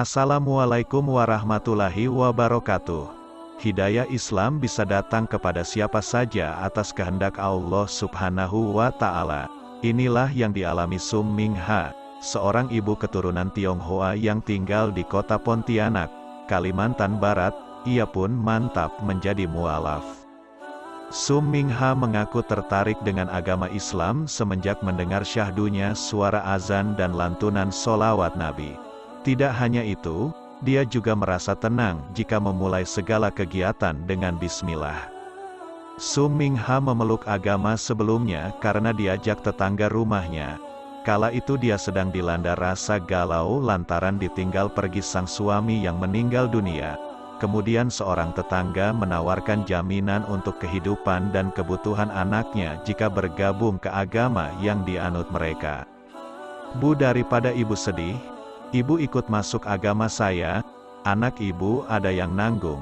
Assalamualaikum warahmatullahi wabarakatuh. Hidayah Islam bisa datang kepada siapa saja atas kehendak Allah Subhanahu wa Ta'ala. Inilah yang dialami Sum Ming Ha, seorang ibu keturunan Tionghoa yang tinggal di kota Pontianak, Kalimantan Barat. Ia pun mantap menjadi mualaf. Sum Ming Ha mengaku tertarik dengan agama Islam semenjak mendengar syahdunya suara azan dan lantunan sholawat Nabi. Tidak hanya itu, dia juga merasa tenang jika memulai segala kegiatan dengan bismillah. Sum Ming Ha memeluk agama sebelumnya karena diajak tetangga rumahnya. Kala itu dia sedang dilanda rasa galau lantaran ditinggal pergi sang suami yang meninggal dunia. Kemudian seorang tetangga menawarkan jaminan untuk kehidupan dan kebutuhan anaknya jika bergabung ke agama yang dianut mereka. "Bu, daripada ibu sedih, ibu ikut masuk agama saya, anak ibu ada yang nanggung.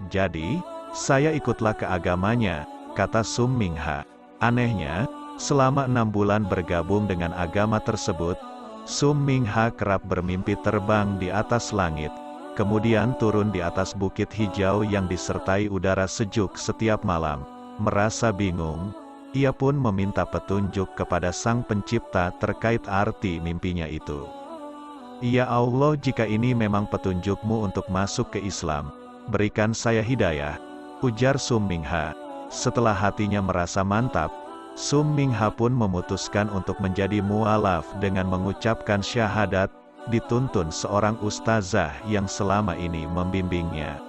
Jadi, saya ikutlah ke agamanya," kata Sum Ming Ha. Anehnya, selama 6 bulan bergabung dengan agama tersebut, Sum Ming Ha kerap bermimpi terbang di atas langit, kemudian turun di atas bukit hijau yang disertai udara sejuk setiap malam. Merasa bingung, ia pun meminta petunjuk kepada Sang Pencipta terkait arti mimpinya itu. "Ya Allah, jika ini memang petunjukmu untuk masuk ke Islam, berikan saya hidayah," ujar Sum Ming Ha. Setelah hatinya merasa mantap, Sum Ming Ha pun memutuskan untuk menjadi mualaf dengan mengucapkan syahadat, dituntun seorang ustazah yang selama ini membimbingnya.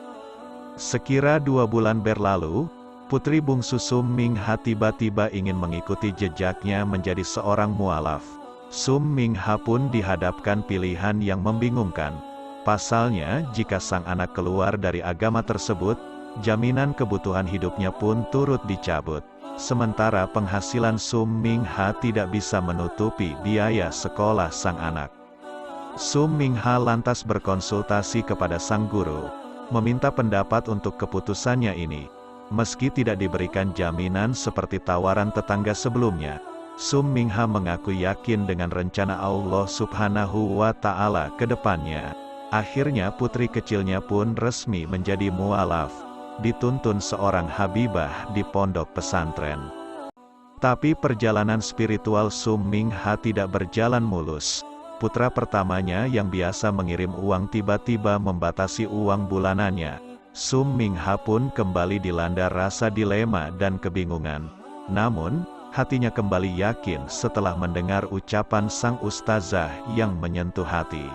Sekira 2 bulan berlalu, putri bungsu Sum Ming Ha tiba-tiba ingin mengikuti jejaknya menjadi seorang mualaf. Sum Ming Ha pun dihadapkan pilihan yang membingungkan. Pasalnya, jika sang anak keluar dari agama tersebut, jaminan kebutuhan hidupnya pun turut dicabut. Sementara penghasilan Sum Ming Ha tidak bisa menutupi biaya sekolah sang anak. Sum Ming Ha lantas berkonsultasi kepada sang guru, meminta pendapat untuk keputusannya ini. Meski tidak diberikan jaminan seperti tawaran tetangga sebelumnya, Sum Ming Ha mengaku yakin dengan rencana Allah Subhanahu wa Ta'ala ke depannya. Akhirnya putri kecilnya pun resmi menjadi mualaf, dituntun seorang habibah di pondok pesantren. Tapi perjalanan spiritual Sum Ming Ha tidak berjalan mulus. Putra pertamanya yang biasa mengirim uang tiba-tiba membatasi uang bulanannya. Sum Ming Ha pun kembali dilanda rasa dilema dan kebingungan. Namun, hatinya kembali yakin setelah mendengar ucapan sang ustazah yang menyentuh hati.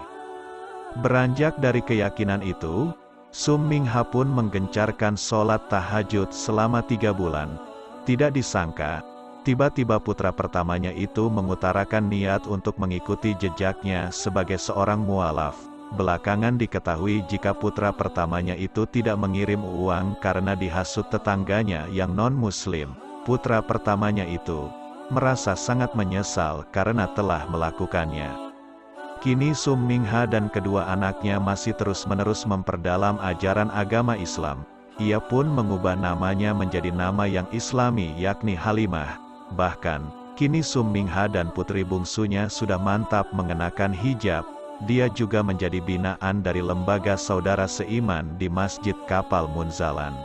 Beranjak dari keyakinan itu, Sum Ming Ha pun menggencarkan sholat tahajud selama 3 bulan. Tidak disangka, tiba-tiba putra pertamanya itu mengutarakan niat untuk mengikuti jejaknya sebagai seorang mualaf. Belakangan diketahui jika putra pertamanya itu tidak mengirim uang karena dihasut tetangganya yang non-muslim. Putra pertamanya itu merasa sangat menyesal karena telah melakukannya. Kini Sum Ming Ha dan kedua anaknya masih terus-menerus memperdalam ajaran agama Islam. Ia pun mengubah namanya menjadi nama yang Islami yakni Halimah. Bahkan, kini Sum Ming Ha dan putri bungsunya sudah mantap mengenakan hijab. Dia juga menjadi binaan dari lembaga saudara seiman di Masjid Kapal Munzalan.